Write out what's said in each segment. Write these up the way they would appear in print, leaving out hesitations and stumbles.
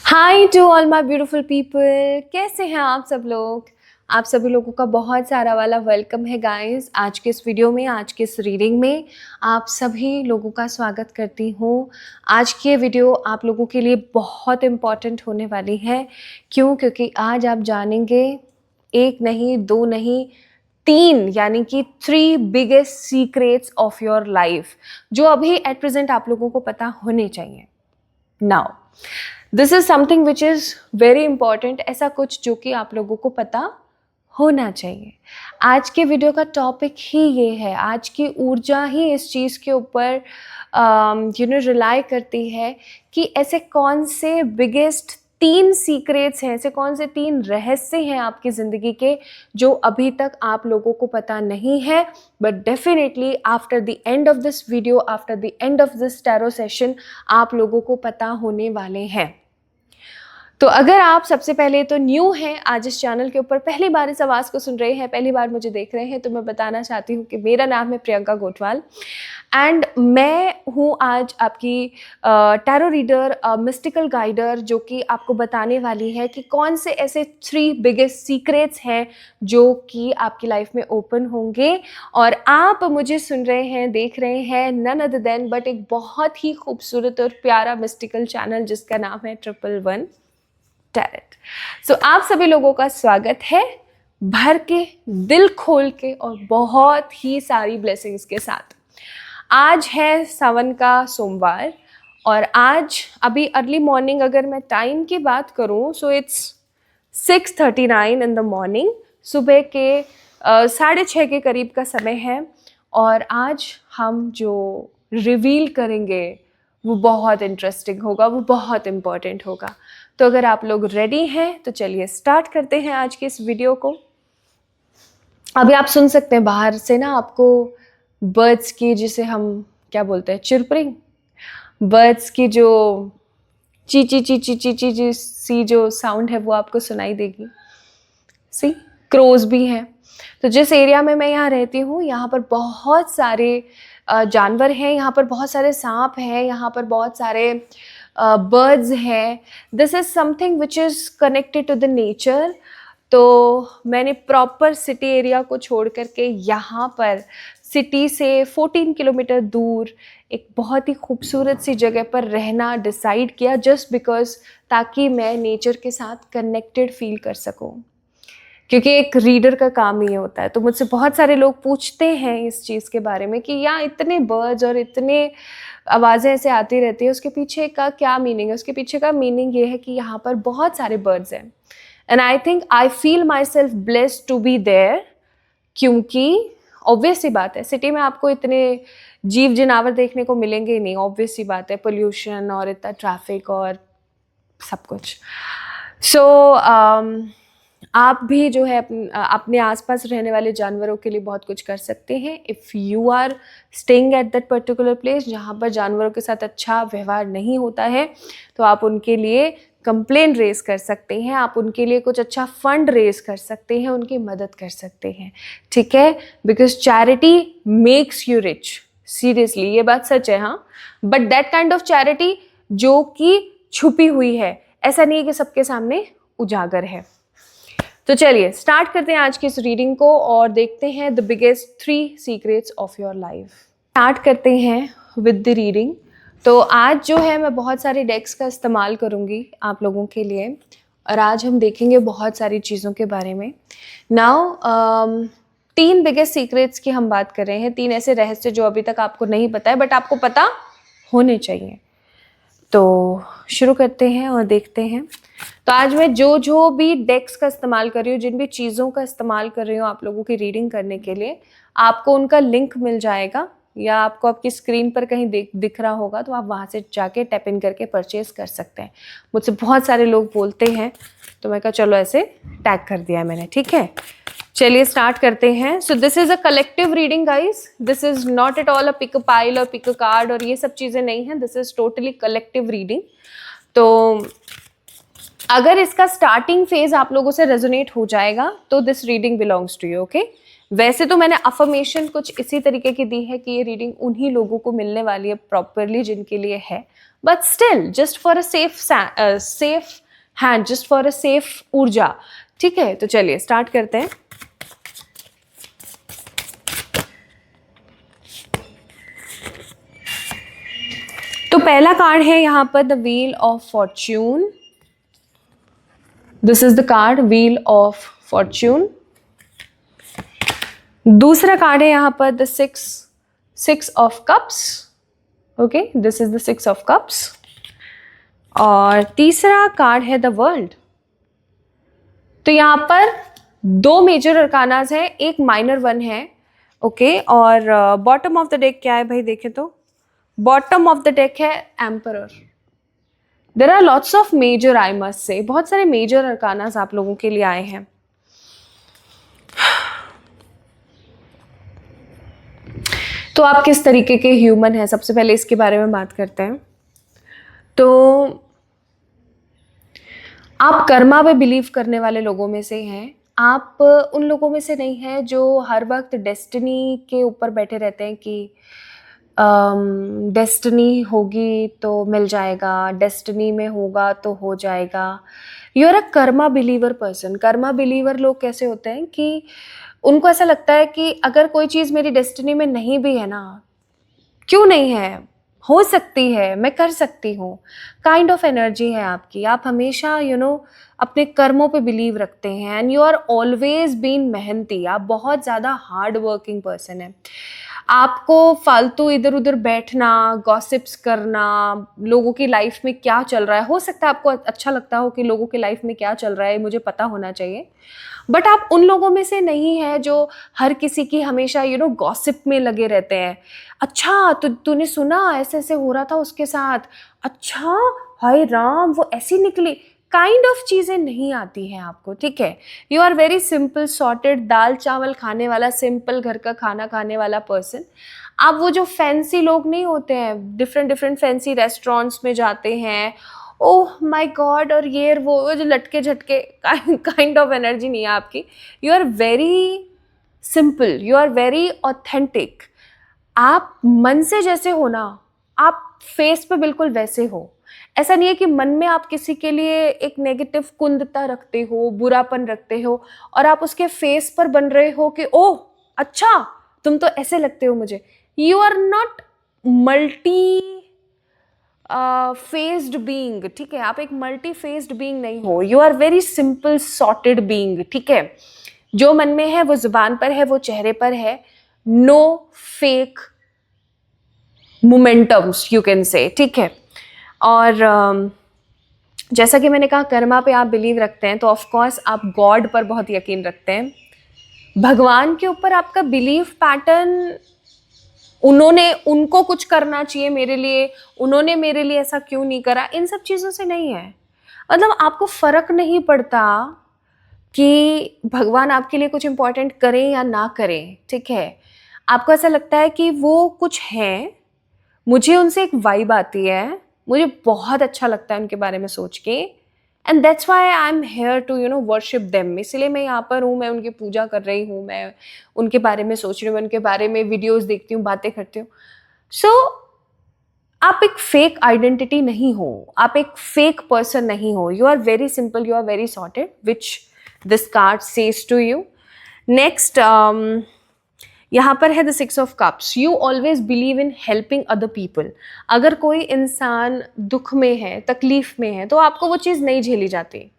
Hi to all my beautiful people, कैसे हैं आप सब लोग। आप सभी लोगों का बहुत सारा वाला वेलकम है गाइस। आज के इस वीडियो में, आज के इस रीडिंग में आप सभी लोगों का स्वागत करती हूँ। आज की ये वीडियो आप लोगों के लिए बहुत इम्पॉर्टेंट होने वाली है। क्यों? क्योंकि आज आप जानेंगे एक नहीं, दो नहीं, तीन, यानी कि 3 biggest secrets of your life, जो अभी एट प्रेजेंट आप लोगों को पता होने चाहिए। Now this is something which is very important, ऐसा कुछ जो कि आप लोगों को पता होना चाहिए। आज के वीडियो का टॉपिक ही ये है। आज की ऊर्जा ही इस चीज़ के ऊपर रिलाई करती है कि ऐसे कौन से बिगेस्ट 3 सीक्रेट्स हैं, ऐसे कौन से 3 रहस्य हैं आपकी ज़िंदगी के जो अभी तक आप लोगों को पता नहीं है। But definitely after the end of this video, after the end of this tarot session, आप लोगों को पता होने वाले हैं। तो अगर आप सबसे पहले तो न्यू हैं, आज इस चैनल के ऊपर पहली बार इस आवाज़ को सुन रहे हैं, पहली बार मुझे देख रहे हैं, तो मैं बताना चाहती हूँ कि मेरा नाम है प्रियंका गोटवाल एंड मैं हूँ आज आपकी टैरो रीडर, मिस्टिकल गाइडर, जो कि आपको बताने वाली है कि कौन से ऐसे 3 बिगेस्ट सीक्रेट्स हैं जो कि आपकी लाइफ में ओपन होंगे। और आप मुझे सुन रहे हैं, देख रहे हैं नन अदर देन बट एक बहुत ही खूबसूरत और प्यारा मिस्टिकल चैनल जिसका नाम है 111 टैरेट। सो आप सभी लोगों का स्वागत है, भर के, दिल खोल के और बहुत ही सारी ब्लेसिंग्स के साथ। आज है सावन का सोमवार और आज अभी अर्ली मॉर्निंग अगर मैं टाइम की बात करूं so it's 6:39 in the morning. सुबह के 6:30 के करीब का समय है और आज हम जो रिवील करेंगे वो बहुत इंटरेस्टिंग होगा, वो बहुत इम्पॉर्टेंट होगा। तो अगर आप लोग रेडी हैं तो चलिए स्टार्ट करते हैं आज की इस वीडियो को। अभी आप सुन सकते हैं बाहर से ना आपको बर्ड्स की, जिसे हम क्या बोलते हैं, चिरपरिंग, बर्ड्स की जो ची ची ची ची ची ची ची सी जो साउंड है वो आपको सुनाई देगी। सी क्रोज भी हैं। तो जिस एरिया में मैं यहाँ रहती हूँ यहाँ पर बहुत सारे जानवर हैं, यहाँ पर बहुत सारे सांप हैं, यहाँ पर बहुत सारे बर्ड्स हैं। This is something which is connected to the nature. तो मैंने प्रॉपर सिटी एरिया को छोड़ करके यहाँ पर सिटी से 14 किलोमीटर दूर एक बहुत ही खूबसूरत सी जगह पर रहना डिसाइड किया, जस्ट बिकॉज ताकि मैं नेचर के साथ कनेक्टेड फील कर सकूँ, क्योंकि एक रीडर का काम ही होता है। तो मुझसे बहुत सारे लोग पूछते हैं इस चीज़ के बारे में कि यहाँ इतने बर्ड्स और इतने आवाज़ें ऐसे आती रहती है, उसके पीछे का क्या मीनिंग है। उसके पीछे का मीनिंग ये है कि यहाँ पर बहुत सारे बर्ड्स हैं and I feel myself blessed to be there, क्योंकि ऑब्वियस सी बात है सिटी में आपको इतने जीव जनावर देखने को मिलेंगे ही नहीं। ऑब्वियस सी बात है, पोल्यूशन और इतना ट्रैफिक और सब कुछ। सो आप भी जो है अपने आसपास रहने वाले जानवरों के लिए बहुत कुछ कर सकते हैं। If you are staying at that particular place जहाँ पर जानवरों के साथ अच्छा व्यवहार नहीं होता है, तो आप उनके लिए कंप्लेन रेज कर सकते हैं, आप उनके लिए कुछ अच्छा फंड रेज कर सकते हैं, उनकी मदद कर सकते हैं। ठीक है, because charity makes you rich. Seriously ये बात सच है। हाँ, but that kind of charity जो कि छुपी हुई है, ऐसा नहीं है कि सबके सामने उजागर है। तो चलिए स्टार्ट करते हैं आज की इस रीडिंग को और देखते हैं the biggest 3 secrets of your life. Start करते हैं विद द रीडिंग। तो आज जो है मैं बहुत सारे डेक्स का इस्तेमाल करूँगी आप लोगों के लिए और आज हम देखेंगे बहुत सारी चीज़ों के बारे में। नाउ 3 बिगेस्ट सीक्रेट्स की हम बात कर रहे हैं, 3 ऐसे रहस्य जो अभी तक आपको नहीं पता है बट आपको पता होने चाहिए। तो शुरू करते हैं और देखते हैं। तो आज मैं जो भी डेक्स का इस्तेमाल कर रही हूँ, जिन भी चीज़ों का इस्तेमाल कर रही हूँ आप लोगों की रीडिंग करने के लिए, आपको उनका लिंक मिल जाएगा या आपको आपकी स्क्रीन पर कहीं दिख रहा होगा, तो आप वहाँ से जाके टैप इन करके परचेज कर सकते हैं। मुझसे बहुत सारे लोग बोलते हैं तो मैं कहा चलो ऐसे टैग कर दिया है मैंने। ठीक है, चलिए स्टार्ट करते हैं। So this is a collective reading guys, this is not at all a pick a pile और पिक अ कार्ड और ये सब चीज़ें नहीं हैं। This is totally collective reading. तो अगर इसका स्टार्टिंग फेज आप लोगों से रेजोनेट हो जाएगा तो this reading belongs to you. Okay, वैसे तो मैंने अफर्मेशन कुछ इसी तरीके की दी है कि ये रीडिंग उन्हीं लोगों को मिलने वाली है प्रॉपरली जिनके लिए है, but still just for a safe hand, just for a safe ऊर्जा। ठीक है, तो चलिए स्टार्ट करते हैं। तो पहला कार्ड है यहाँ पर the wheel of Fortune. This is the card wheel of Fortune. दूसरा कार्ड है यहाँ पर the six of cups. Okay, this is the six of cups. और तीसरा कार्ड है द वर्ल्ड। तो यहाँ पर दो मेजर अरकानाज है, एक माइनर वन है। ओके, और बॉटम ऑफ द डेक क्या है भाई, देखें तो बॉटम ऑफ द डेक है emperor. There are lots of major, I must say बहुत सारे मेजर अरकानाज आप लोगों के लिए आए हैं। तो आप किस तरीके के ह्यूमन हैं, सबसे पहले इसके बारे में बात करते हैं। तो आप कर्मा पे बिलीव करने वाले लोगों में से हैं। आप उन लोगों में से नहीं हैं जो हर वक्त डेस्टिनी के ऊपर बैठे रहते हैं कि डेस्टिनी होगी तो मिल जाएगा, डेस्टिनी में होगा तो हो जाएगा। You are a karma believer person. Karma believer लोग कैसे होते हैं कि उनको ऐसा लगता है कि अगर कोई चीज़ मेरी डेस्टिनी में नहीं भी है ना, क्यों नहीं है, हो सकती है, मैं कर सकती हूँ, काइंड ऑफ एनर्जी है आपकी। आप हमेशा अपने कर्मों पे बिलीव रखते हैं and you are always been मेहनती। आप बहुत ज़्यादा हार्ड वर्किंग पर्सन है। आपको फालतू इधर उधर बैठना, गॉसिप्स करना, लोगों की लाइफ में क्या चल रहा है, हो सकता है आपको अच्छा लगता हो कि लोगों की लाइफ में क्या चल रहा है मुझे पता होना चाहिए, बट आप उन लोगों में से नहीं है जो हर किसी की हमेशा गॉसिप में लगे रहते हैं। अच्छा तूने सुना ऐसे ऐसे हो रहा था उसके साथ, अच्छा हाय राम वो ऐसी निकली, काइंड ऑफ चीज़ें नहीं आती हैं आपको। ठीक है, you are very simple sorted, दाल चावल खाने वाला, सिंपल घर का खाना खाने वाला पर्सन। आप वो जो फैंसी लोग नहीं होते हैं, डिफरेंट फैंसी रेस्टोरेंट्स में जाते हैं, ओह माय गॉड, और ये वो जो लटके झटके, काइंड ऑफ एनर्जी नहीं है आपकी। You are very simple, you are very authentic. आप मन से जैसे हो ना, आप फेस पे बिल्कुल वैसे हो। ऐसा नहीं है कि मन में आप किसी के लिए एक नेगेटिव कुंदता रखते हो, बुरापन रखते हो और आप उसके फेस पर बन रहे हो कि ओह अच्छा तुम तो ऐसे लगते हो मुझे। You are not multi faced being. ठीक है, आप एक मल्टी फेस्ड बीइंग नहीं हो। You are very simple sorted being. ठीक है, जो मन में है वो जुबान पर है, वो चेहरे पर है। No fake momentums you can say. ठीक है, और जैसा कि मैंने कहा कर्मा पे आप बिलीव रखते हैं तो ऑफ कोर्स आप गॉड पर बहुत यकीन रखते हैं। भगवान के ऊपर आपका बिलीव पैटर्न, उनको कुछ करना चाहिए मेरे लिए, उन्होंने मेरे लिए ऐसा क्यों नहीं करा, इन सब चीज़ों से नहीं है। मतलब आपको फर्क नहीं पड़ता कि भगवान आपके लिए कुछ इंपॉर्टेंट करें या ना करें। ठीक है, आपको ऐसा लगता है कि वो कुछ हैं, मुझे उनसे एक वाइब आती है, मुझे बहुत अच्छा लगता है उनके बारे में सोच के, and that's why I am here to worship them. इसलिए मैं यहाँ पर हूँ, मैं उनकी पूजा कर रही हूँ, मैं उनके बारे में सोच रही हूँ, मैं उनके बारे में वीडियोस देखती हूँ, बातें करती हूँ। सो आप एक फेक आइडेंटिटी नहीं हो, आप एक फेक पर्सन नहीं हो। You are very simple, you are very sorted, which this card says to you. Next यहाँ पर है the six of cups. You always believe in helping other people. अगर कोई इंसान दुख में है, तकलीफ में है, तो आपको वो चीज़ नहीं झेली जाती।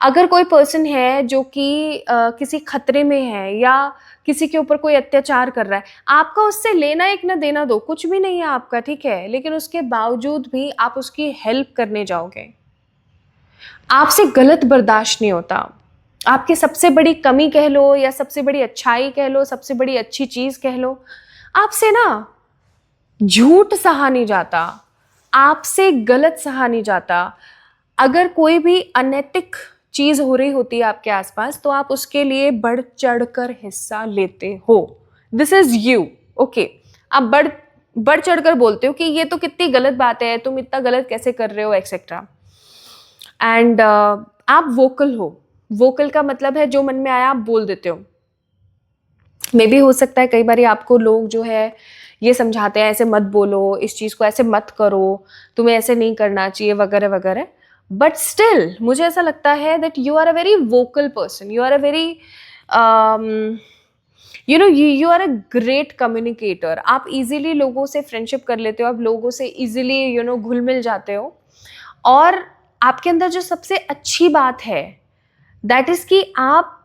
अगर कोई पर्सन है जो कि किसी खतरे में है या किसी के ऊपर कोई अत्याचार कर रहा है, आपका उससे लेना एक ना देना दो कुछ भी नहीं है आपका। ठीक है, लेकिन उसके बावजूद भी आप उसकी हेल्प करने जाओगे। आपसे गलत बर्दाश्त नहीं होता। आपकी सबसे बड़ी कमी कह लो या सबसे बड़ी अच्छाई कह लो, सबसे बड़ी अच्छी चीज कह लो, आपसे ना झूठ सहा नहीं जाता, आपसे गलत सहा नहीं जाता। अगर कोई भी अनैतिक चीज हो रही होती है आपके आसपास तो आप उसके लिए बढ़ चढ़कर हिस्सा लेते हो। This is you. ओके, आप बढ़ चढ़कर बोलते हो कि ये तो कितनी गलत बात है, तुम इतना गलत कैसे कर रहे हो, एक्सेट्रा। एंड आप वोकल हो। वोकल का मतलब है जो मन में आया आप बोल देते हो। मे भी हो सकता है कई बार आपको लोग जो है ये समझाते हैं ऐसे मत बोलो, इस चीज़ को ऐसे मत करो, तुम्हें ऐसे नहीं करना चाहिए वगैरह वगैरह। बट स्टिल मुझे ऐसा लगता है that you are a very vocal person, you are a very you are a great communicator. आप इजीली लोगों से फ्रेंडशिप कर लेते हो, आप लोगों से इजीली घुल मिल जाते हो। और आपके अंदर जो सबसे अच्छी बात है दैट इज कि आप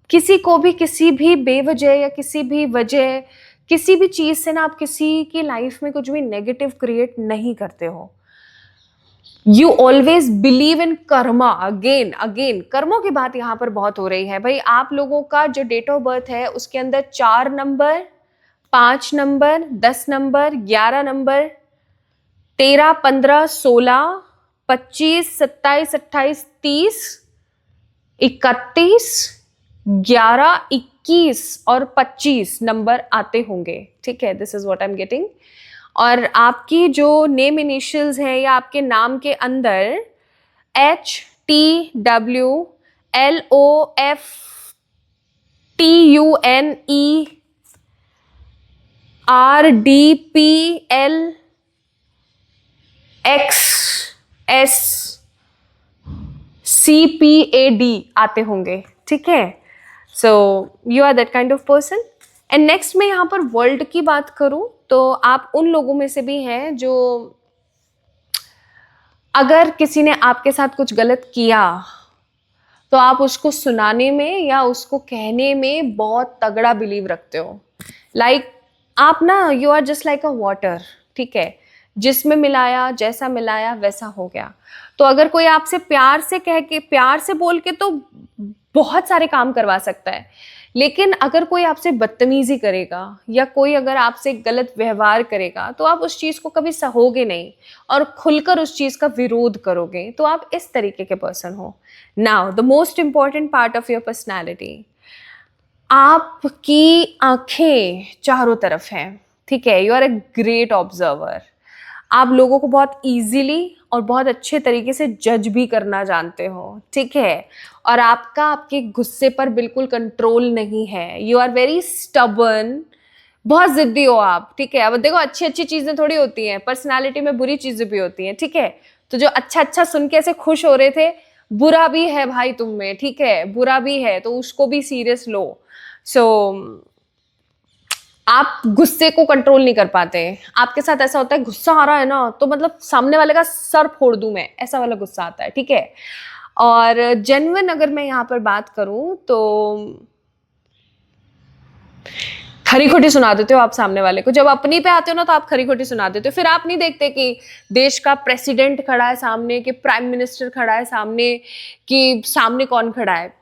किसी को भी किसी भी बेवजह या किसी भी वजह किसी भी चीज से ना आप किसी की लाइफ में कुछ भी नेगेटिव क्रिएट नहीं करते हो। You always believe in Karma. Again again कर्मों की बात यहां पर बहुत हो रही है भाई। आप लोगों का जो डेट ऑफ बर्थ है उसके अंदर 4 नंबर, 5 नंबर, 10 नंबर, 11 नंबर, 13, 15, 16, 25, 27, 28, 30, 31, 11, 21 और 25 नंबर आते होंगे। ठीक है, this is what I am getting. और आपकी जो नेम इनिशियल्स है या आपके नाम के अंदर HTWLOFTUNERDPLXSCPAD आते होंगे। ठीक है, so you are that kind of person. And next मैं यहाँ पर वर्ल्ड की बात करूँ तो आप उन लोगों में से भी हैं जो अगर किसी ने आपके साथ कुछ गलत किया तो आप उसको सुनाने में या उसको कहने में बहुत तगड़ा बिलीव रखते हो। लाइक आप ना you are just like a water. ठीक है, जिसमें मिलाया जैसा मिलाया वैसा हो गया। तो अगर कोई आपसे प्यार से कह के प्यार से बोल के तो बहुत सारे काम करवा सकता है, लेकिन अगर कोई आपसे बदतमीजी करेगा या कोई अगर आपसे गलत व्यवहार करेगा तो आप उस चीज को कभी सहोगे नहीं और खुलकर उस चीज का विरोध करोगे। तो आप इस तरीके के पर्सन हो। Now the most important part of your personality, आपकी आंखें चारों तरफ हैं। ठीक है, you are a great observer. आप लोगों को बहुत इजीली और बहुत अच्छे तरीके से जज भी करना जानते हो। ठीक है, और आपका आपके गुस्से पर बिल्कुल कंट्रोल नहीं है। यू आर वेरी स्टबर्न, बहुत जिद्दी हो आप। ठीक है, अब देखो अच्छी अच्छी चीजें थोड़ी होती हैं, पर्सनालिटी में बुरी चीजें भी होती हैं। ठीक है, तो जो अच्छा अच्छा सुन के ऐसे खुश हो रहे थे, बुरा भी है भाई तुम में। ठीक है, बुरा भी है तो उसको भी सीरियस लो। सो आप गुस्से को कंट्रोल नहीं कर पाते। आपके साथ ऐसा होता है गुस्सा आ रहा है ना तो मतलब सामने वाले का सर फोड़ दूं मैं, ऐसा वाला गुस्सा आता है। ठीक है, और जेन्युइन अगर मैं यहाँ पर बात करूं तो खरी खोटी सुना देते हो आप सामने वाले को। जब अपनी पे आते हो ना तो आप खरी खोटी सुना देते हो। फिर आप नहीं देखते कि देश का प्रेसिडेंट खड़ा है सामने, कि प्राइम मिनिस्टर खड़ा है सामने, कि सामने कौन खड़ा है।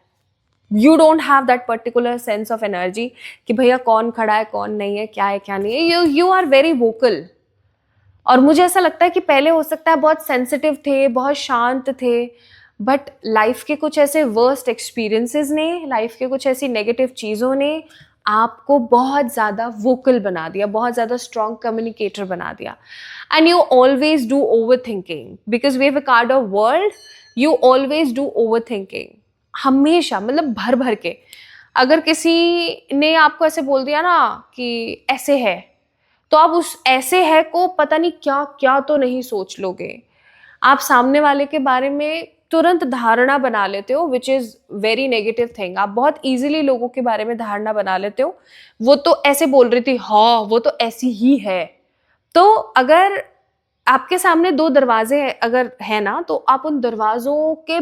You don't have that particular sense of energy कि भैया कौन खड़ा है कौन नहीं है, क्या है क्या नहीं है। You are very vocal. और मुझे ऐसा लगता है कि पहले हो सकता है बहुत सेंसिटिव थे, बहुत शांत थे, बट लाइफ के कुछ ऐसे वर्स्ट एक्सपीरियंसेस ने, लाइफ के कुछ ऐसी नेगेटिव चीज़ों ने आपको बहुत ज़्यादा वोकल बना दिया, बहुत ज़्यादा स्ट्रॉन्ग कम्युनिकेटर बना दिया। And you always do over thinking because we have a card of world. You always do over thinking, हमेशा, मतलब भर भर के। अगर किसी ने आपको ऐसे बोल दिया ना कि ऐसे है, तो आप उस ऐसे है को पता नहीं क्या क्या तो नहीं सोच लोगे। आप सामने वाले के बारे में तुरंत धारणा बना लेते हो, which is very negative thing. आप बहुत इजीली लोगों के बारे में धारणा बना लेते हो। वो तो ऐसे बोल रही थी, हाँ वो तो ऐसी ही है। तो अगर आपके सामने 2 दरवाजे अगर है ना, तो आप उन दरवाजों के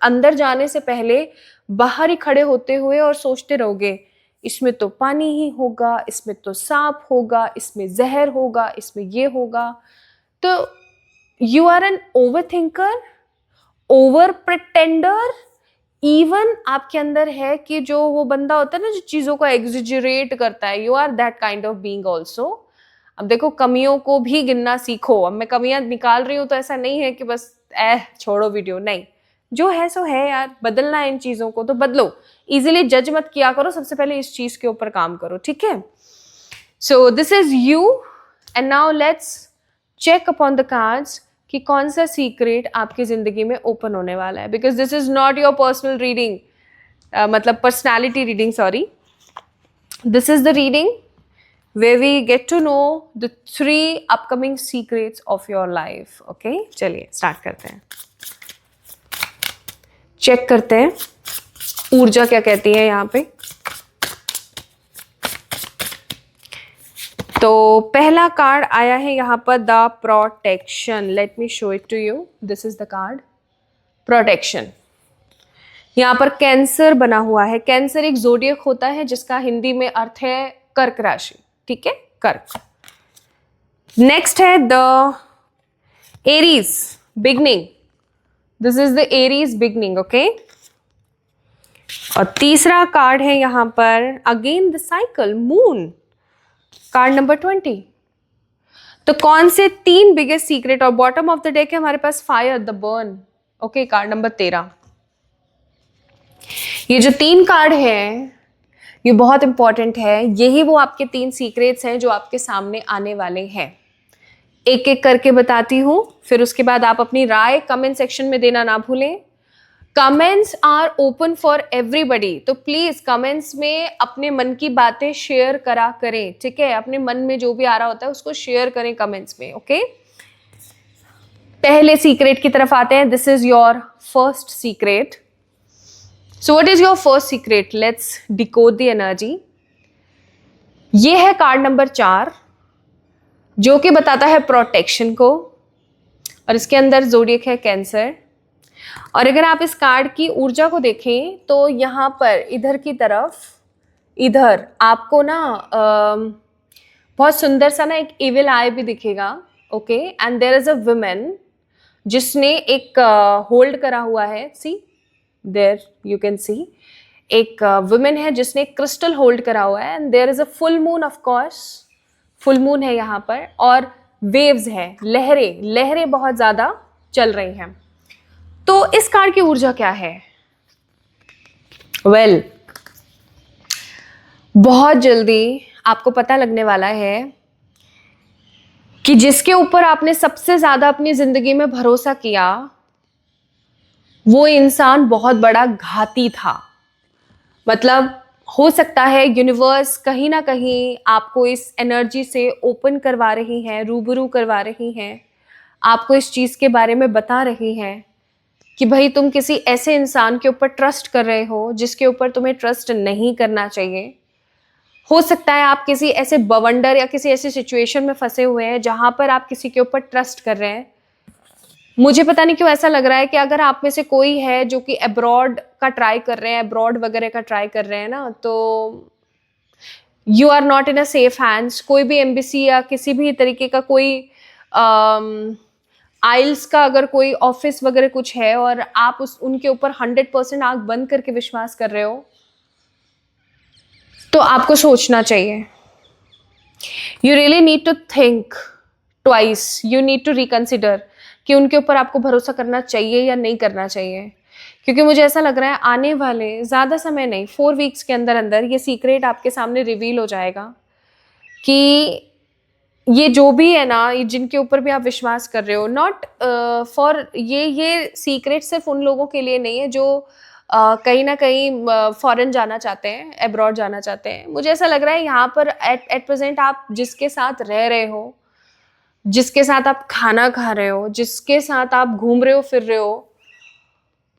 अंदर जाने से पहले बाहर ही खड़े होते हुए और सोचते रहोगे, इसमें तो पानी ही होगा, इसमें तो सांप होगा, इसमें जहर होगा, इसमें ये होगा। तो you are an over thinker, over pretender. Even आपके अंदर है कि जो वो बंदा होता है ना जो चीजों को एग्जिजरेट करता है, you are that kind of being also. अब देखो कमियों को भी गिनना सीखो। अब मैं कमियां निकाल रही हूं तो ऐसा नहीं है कि बस छोड़ो वीडियो, नहीं, जो है सो है यार। बदलना है इन चीजों को तो बदलो। इजीली जज मत किया करो, सबसे पहले इस चीज के ऊपर काम करो। ठीक है, so this is you and now let's check upon the cards कि कौन सा सीक्रेट आपकी जिंदगी में ओपन होने वाला है। Because this is not your personal reading, मतलब personality reading, sorry. This is the reading where we get to know the 3 upcoming secrets of your life. Okay, चलिए स्टार्ट करते हैं. चेक करते हैं ऊर्जा क्या कहती है यहाँ पे. तो पहला कार्ड आया है यहाँ पर the protection. Let me show it to you. This is the card protection. यहाँ पर कैंसर बना हुआ है. कैंसर एक ज़ोडिएक होता है जिसका हिंदी में अर्थ है कर्क राशि. ठीक है, कर्क. नेक्स्ट है the Aries beginning. This is the Aries beginning. Okay. और तीसरा कार्ड है यहाँ पर again the cycle moon, card number 20. तो कौन से 3 बिगेस्ट सीक्रेट. और बॉटम ऑफ द डेक है हमारे पास fire the burn. Okay, card number 13. ये जो 3 कार्ड है ये बहुत इंपॉर्टेंट है. यही वो आपके 3 सीक्रेट्स हैं जो आपके सामने आने वाले हैं. एक एक करके बताती हूं, फिर उसके बाद आप अपनी राय कमेंट सेक्शन में देना ना भूलें. Comments are open for everybody. तो प्लीज कमेंट्स में अपने मन की बातें शेयर करा करें. ठीक है, अपने मन में जो भी आ रहा होता है उसको शेयर करें कमेंट्स में. ओके, पहले सीक्रेट की तरफ आते हैं. This is your first secret. So what is your first secret? Let's decode the energy. ये है कार्ड नंबर 4 जो कि बताता है प्रोटेक्शन को, और इसके अंदर ज़ोडिएक है कैंसर. और अगर आप इस कार्ड की ऊर्जा को देखें तो यहाँ पर इधर की तरफ, इधर आपको ना बहुत सुंदर सा ना एक इविल आई भी दिखेगा. Okay, and there is a woman जिसने एक होल्ड करा हुआ है. See there you can see एक वुमेन है जिसने एक क्रिस्टल होल्ड करा हुआ है. And there is a full moon. Of course full moon है यहाँ पर, और वेव्स है, लहरें बहुत ज़्यादा चल रही हैं. तो इस कार्ड की ऊर्जा क्या है? वेल, बहुत जल्दी आपको पता लगने वाला है कि जिसके ऊपर आपने सबसे ज्यादा अपनी जिंदगी में भरोसा किया वो इंसान बहुत बड़ा घाती था. मतलब हो सकता है यूनिवर्स कहीं ना कहीं आपको इस एनर्जी से ओपन करवा रही है, रूबरू करवा रही है, आपको इस चीज के बारे में बता रही है कि भाई तुम किसी ऐसे इंसान के ऊपर ट्रस्ट कर रहे हो जिसके ऊपर तुम्हें ट्रस्ट नहीं करना चाहिए. हो सकता है आप किसी ऐसे बवंडर या किसी ऐसी सिचुएशन में फंसे हुए हैं जहां पर आप किसी के ऊपर ट्रस्ट कर रहे हैं. मुझे पता नहीं क्यों ऐसा लग रहा है कि अगर आप में से कोई है जो कि अब्रॉड का ट्राई कर रहे हैं, अब्रॉड वगैरह का ट्राई कर रहे हैं ना, तो you are not in a safe hands. कोई भी एम्बेसी या किसी भी तरीके का कोई आइल्स का अगर कोई ऑफिस वगैरह कुछ है और आप उनके ऊपर 100% आंख बंद करके विश्वास कर रहे हो, तो आपको सोचना चाहिए. You really need to think twice. You need to reconsider कि उनके ऊपर आपको भरोसा करना चाहिए या नहीं करना चाहिए. क्योंकि मुझे ऐसा लग रहा है आने वाले ज़्यादा समय नहीं, 4 वीक्स के अंदर अंदर ये सीक्रेट आपके सामने रिवील हो जाएगा कि ये जो भी है ना, ये जिनके ऊपर भी आप विश्वास कर रहे हो, नॉट फॉर ये सीक्रेट सिर्फ उन लोगों के लिए नहीं है जो कहीं ना कहीं फॉरेन जाना चाहते हैं, अब्रॉड जाना चाहते हैं. मुझे ऐसा लग रहा है यहाँ पर एट प्रेजेंट आप जिसके साथ रह रहे हो, जिसके साथ आप खाना खा रहे हो, जिसके साथ आप घूम रहे हो फिर रहे हो,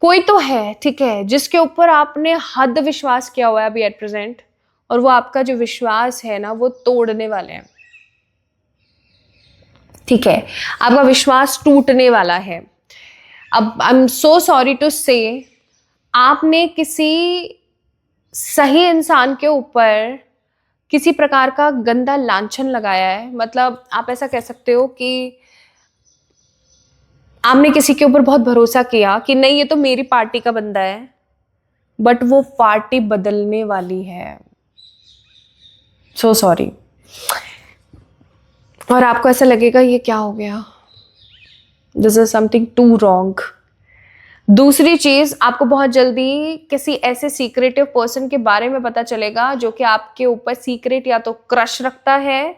कोई तो है, ठीक है, जिसके ऊपर आपने हद विश्वास किया हुआ है अभी एट प्रेजेंट, और वो आपका जो विश्वास है ना वो तोड़ने वाले हैं. ठीक है, आपका विश्वास टूटने वाला है. अब I am so sorry to say, आपने किसी सही इंसान के ऊपर किसी प्रकार का गंदा लांछन लगाया है. मतलब आप ऐसा कह सकते हो कि आपने किसी के ऊपर बहुत भरोसा किया कि नहीं ये तो मेरी पार्टी का बंदा है, बट वो पार्टी बदलने वाली है. So sorry. और आपको ऐसा लगेगा ये क्या हो गया, this is something too wrong. दूसरी चीज, आपको बहुत जल्दी किसी ऐसे सीक्रेटिव पर्सन के बारे में पता चलेगा जो कि आपके ऊपर सीक्रेट या तो क्रश रखता है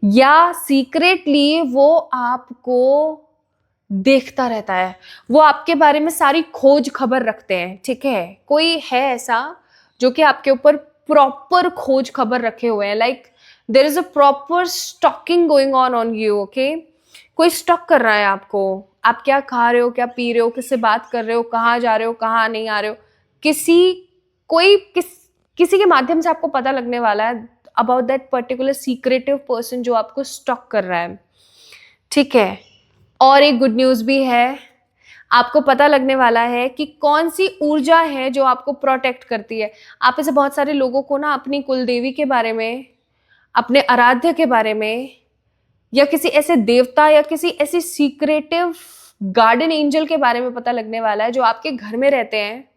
या सीक्रेटली वो आपको देखता रहता है, वो आपके बारे में सारी खोज खबर रखते हैं. ठीक है, कोई है ऐसा जो कि आपके ऊपर प्रॉपर खोज खबर रखे हुए हैं, like there is a proper stalking going on you, okay. कोई स्टॉक कर रहा है आपको, आप क्या खा रहे हो, क्या पी रहे हो, किससे बात कर रहे हो, कहाँ जा रहे हो, कहाँ नहीं आ रहे हो, किसी के माध्यम से आपको पता लगने वाला है about that particular secretive person जो आपको स्टॉक कर रहा है, ठीक है। और एक गुड न्यूज भी है, आपको पता लगने वाला है कि कौन सी ऊर्जा है जो आपको प्रोटेक्ट करती है। आप ऐसे बहुत सारे लोगों को ना अपनी कुल देवी के बारे में, अपने आराध्य के बारे में, या किसी ऐसे देवता या किसी ऐसी सीक्रेटिव गार्डन एंजल के बारे में पता लगने वाला है जो आपके घर में रहते हैं,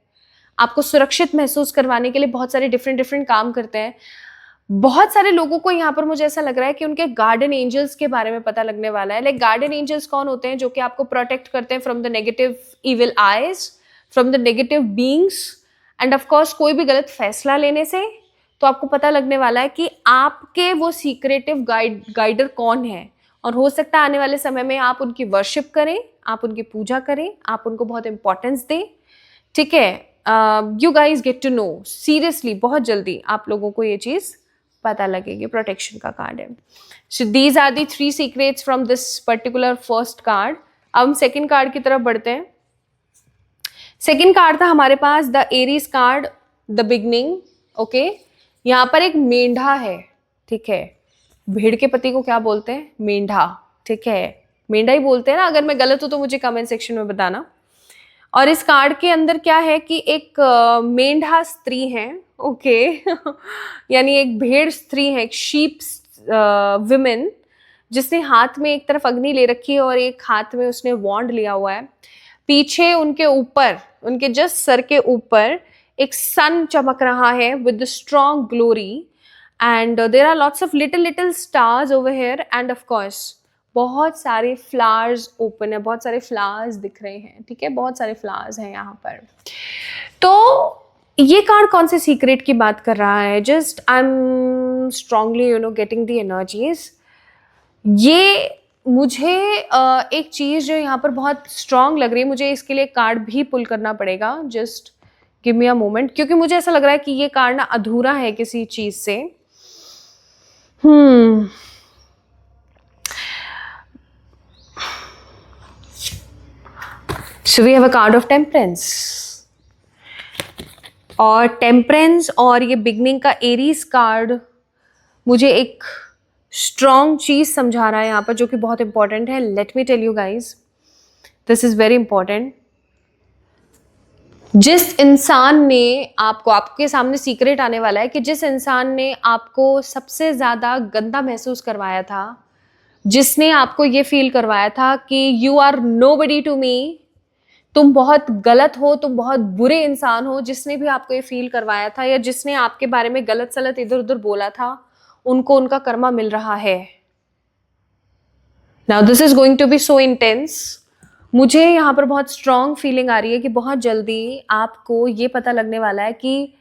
आपको सुरक्षित महसूस करवाने के लिए बहुत सारे डिफरेंट डिफरेंट काम करते हैं। बहुत सारे लोगों को यहाँ पर मुझे ऐसा लग रहा है कि उनके गार्डन एंजल्स के बारे में पता लगने वाला है। लाइक गार्डन एंजल्स कौन होते हैं? जो कि आपको प्रोटेक्ट करते हैं from the negative evil eyes, from the negative beings, and of course कोई भी गलत फैसला लेने से। तो आपको पता लगने वाला है कि आपके वो सीक्रेटिव गाइडर कौन है, और हो सकता है आने वाले समय में आप उनकी वर्शिप करें, आप उनकी पूजा करें, आप उनको बहुत इंपॉर्टेंस दें, ठीक है। You guys get to know, seriously बहुत जल्दी आप लोगों को ये चीज पता लगेगी। प्रोटेक्शन का कार्ड है। So these are the 3 secrets from this particular first card. अब हम सेकेंड कार्ड की तरफ बढ़ते हैं। सेकेंड कार्ड था हमारे पास the Aries card, the beginning, okay. यहाँ पर एक मेंढा है, ठीक है। भेड़ के पति को क्या बोलते हैं? मेंढा, ठीक है, मेंढा ही बोलते हैं ना। अगर मैं गलत हूं तो मुझे कमेंट सेक्शन में बताना। और इस कार्ड के अंदर क्या है कि एक मेंढा स्त्री है, ओके यानी एक भेड़ स्त्री है, एक शीप विमेन, जिसने हाथ में एक तरफ अग्नि ले रखी है और एक हाथ में उसने वॉन्ड लिया हुआ है। पीछे उनके ऊपर, उनके जस्ट सर के ऊपर एक सन चमक रहा है with strong glory, and there are lots of little stars over here, and of course बहुत सारे फ्लावर्स ओपन है, बहुत सारे फ्लावर्स दिख रहे हैं, ठीक है, बहुत सारे फ्लावर्स हैं यहाँ पर। तो ये कार्ड कौन से सीक्रेट की बात कर रहा है? Just I am strongly getting the energies. ये मुझे एक चीज जो यहाँ पर बहुत स्ट्रांग लग रही है, मुझे इसके लिए कार्ड भी पुल करना पड़ेगा। Just give me a moment, क्योंकि मुझे ऐसा लग रहा है कि ये कार्ड ना अधूरा है किसी चीज से। So we have a card of temperance, और टेम्परेंस और ये बिगनिंग का एरीज कार्ड मुझे एक स्ट्रॉन्ग चीज समझा रहा है यहाँ पर, जो कि बहुत इंपॉर्टेंट है। Let me tell you guys, this is very important. जिस इंसान ने आपको, आपके सामने सीक्रेट आने वाला है कि जिस इंसान ने आपको सबसे ज्यादा गंदा महसूस करवाया था, जिसने आपको ये फील करवाया था कि you are nobody to me, तुम बहुत गलत हो, तुम बहुत बुरे इंसान हो, जिसने भी आपको ये फील करवाया था या जिसने आपके बारे में गलत सलत इधर उधर बोला था, उनको उनका कर्मा मिल रहा है। Now this is going to be so intense. मुझे यहाँ पर बहुत स्ट्रॉन्ग फीलिंग आ रही है कि बहुत जल्दी आपको ये पता लगने वाला है कि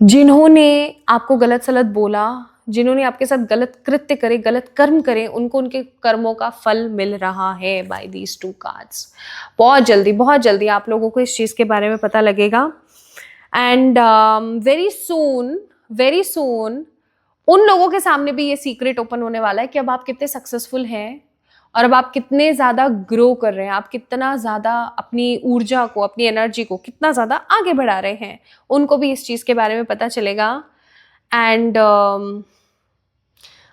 जिन्होंने आपको गलत सलत बोला, जिन्होंने आपके साथ गलत कृत्य करे, गलत कर्म करे, उनको उनके कर्मों का फल मिल रहा है बाय दीज 2 कार्ड्स। बहुत जल्दी आप लोगों को इस चीज के बारे में पता लगेगा। एंड वेरी सून उन लोगों के सामने भी ये सीक्रेट ओपन होने वाला है कि अब आप कितने सक्सेसफुल हैं और अब आप कितने ज्यादा ग्रो कर रहे हैं, आप कितना ज्यादा अपनी ऊर्जा को, अपनी एनर्जी को कितना ज्यादा आगे बढ़ा रहे हैं, उनको भी इस चीज के बारे में पता चलेगा। And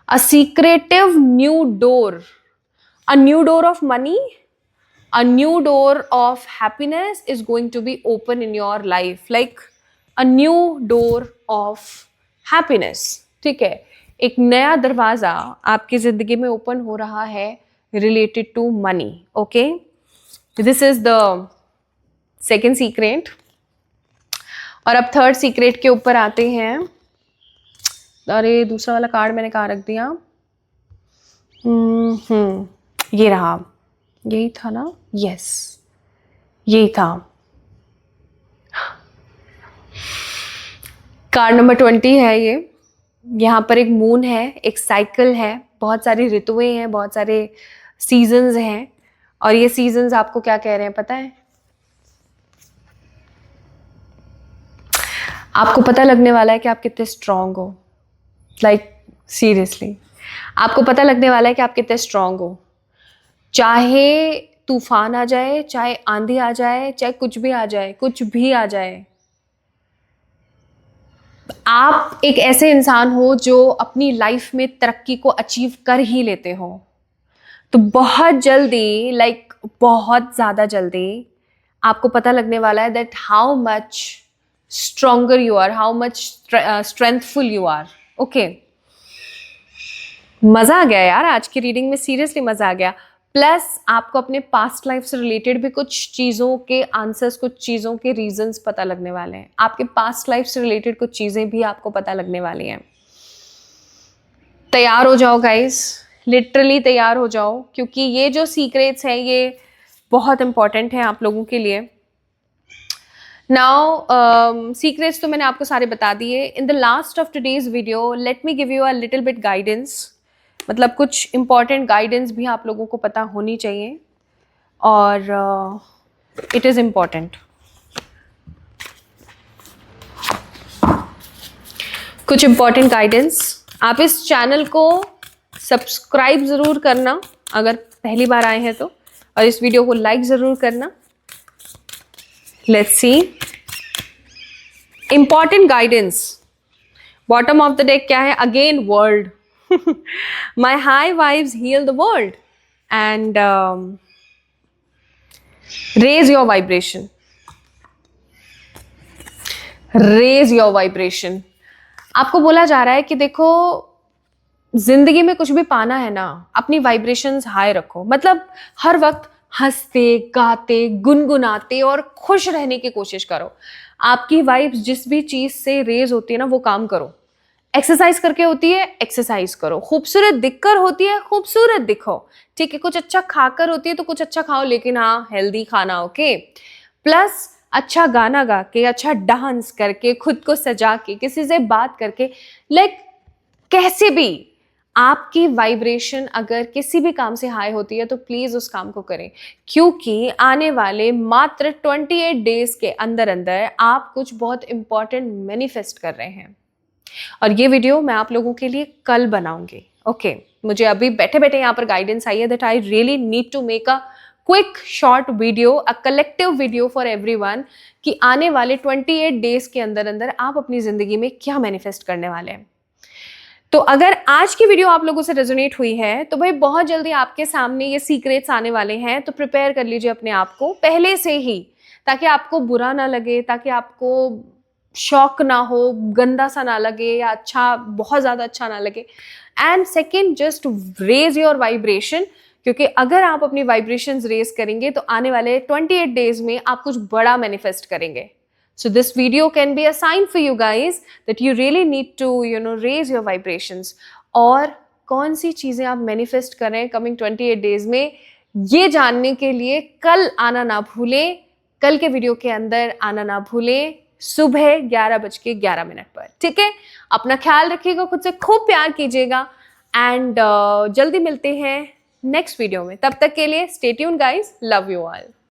a secretive new door, a new door of money, a new door of happiness is going to be open in your life, like a new door of happiness, ठीक है। एक नया दरवाजा आपकी जिंदगी में ओपन हो रहा है related to money, okay? This is the second secret। और अब थर्ड सीक्रेट के ऊपर आते हैं। अरे दूसरा वाला कार्ड मैंने कहाँ रख दिया? ये रहा, यही था ना? यस, यही था। कार्ड नंबर 20 है ये। यहाँ पर एक मून है, एक साइकिल है, बहुत सारी ऋतुएं हैं, बहुत सारे सीजन्स हैं, और ये सीजन्स आपको क्या कह रहे हैं पता है? आपको पता लगने वाला है कि आप कितने स्ट्रांग हो, लाइक सीरियसली आपको पता लगने वाला है कि आप कितने स्ट्रांग हो। चाहे तूफान आ जाए, चाहे आंधी आ जाए, चाहे कुछ भी आ जाए, कुछ भी आ जाए, आप एक ऐसे इंसान हो जो अपनी लाइफ में तरक्की को अचीव कर ही लेते हो। तो बहुत जल्दी, लाइक बहुत ज़्यादा जल्दी आपको पता लगने वाला है that how much stronger you are, how much strengthful you are. Okay, मज़ा आ गया यार आज की रीडिंग में, सीरियसली मज़ा आ गया। प्लस आपको अपने पास्ट लाइफ से रिलेटेड भी कुछ चीज़ों के आंसर्स, कुछ चीज़ों के रीजंस पता लगने वाले हैं। आपके पास्ट लाइफ से रिलेटेड कुछ चीज़ें भी आपको पता लगने वाली हैं। तैयार हो जाओ गाइस, लिटरली तैयार हो जाओ, क्योंकि ये जो सीक्रेट्स हैं ये बहुत इंपॉर्टेंट है आप लोगों के लिए। नाउ सीक्रेट्स तो मैंने आपको सारे बता दिए। In the last of today's video let me give you a little bit guidance, मतलब कुछ इंपॉर्टेंट गाइडेंस भी आप लोगों को पता होनी चाहिए और इट इज़ इम्पॉर्टेंट। कुछ इंपॉर्टेंट गाइडेंस, आप इस चैनल को सब्सक्राइब ज़रूर करना अगर पहली बार आए हैं तो, और इस वीडियो को लाइक ज़रूर करना। Let's see important guidance. Bottom of the deck क्या है? Again world. My high vibes heal the world and raise your vibration. Raise your vibration. आपको बोला जा रहा है कि देखो, जिंदगी में कुछ भी पाना है ना, अपनी वाइब्रेशंस हाई रखो। मतलब हर वक्त हंसते, गाते, गुनगुनाते और खुश रहने की कोशिश करो। आपकी वाइब्स जिस भी चीज से रेज होती है ना, वो काम करो। एक्सरसाइज करके होती है, एक्सरसाइज करो। खूबसूरत दिखकर होती है, खूबसूरत दिखो। ठीक है, कुछ अच्छा खाकर होती है तो कुछ अच्छा खाओ, लेकिन हाँ हेल्दी खाना। ओके, प्लस अच्छा गाना गा के, अच्छा डांस करके, खुद को सजा के, किसी से बात करके, लाइक कैसे भी आपकी वाइब्रेशन अगर किसी भी काम से हाई होती है तो प्लीज उस काम को करें, क्योंकि आने वाले मात्र 28 डेज के अंदर अंदर आप कुछ बहुत इंपॉर्टेंट मैनिफेस्ट कर रहे हैं। और ये वीडियो मैं आप लोगों के लिए कल बनाऊंगी। ओके, मुझे अभी बैठे बैठे यहाँ पर गाइडेंस आई है that I really need to make a quick short video, a collective video for everyone, कि आने वाले 28 डेज के अंदर अंदर आप अपनी जिंदगी में क्या मैनिफेस्ट करने वाले हैं। तो अगर आज की वीडियो आप लोगों से रेजोनेट हुई है तो भाई बहुत जल्दी आपके सामने ये सीक्रेट्स आने वाले हैं, तो प्रिपेयर कर लीजिए अपने आप को पहले से ही, ताकि आपको बुरा ना लगे, ताकि आपको शॉक ना हो, गंदा सा ना लगे, या अच्छा, बहुत ज़्यादा अच्छा ना लगे। And second, just raise your vibration, क्योंकि अगर आप अपनी वाइब्रेशंस रेज करेंगे तो आने वाले 28 डेज में आप कुछ बड़ा मैनिफेस्ट करेंगे। So this video can be a sign for you guys that you really need to, raise your vibrations. और कौन सी चीज़ें आप मैनिफेस्ट कर रहे हैं कमिंग 28 डेज में, ये जानने के लिए कल आना ना भूलें। कल के वीडियो के अंदर आना ना भूलें, सुबह 11:11 पर। ठीक है, अपना ख्याल रखिएगा, खुद से खूब प्यार कीजिएगा एंड जल्दी मिलते हैं नेक्स्ट वीडियो में। तब तक के लिए stay tuned guys, love you all.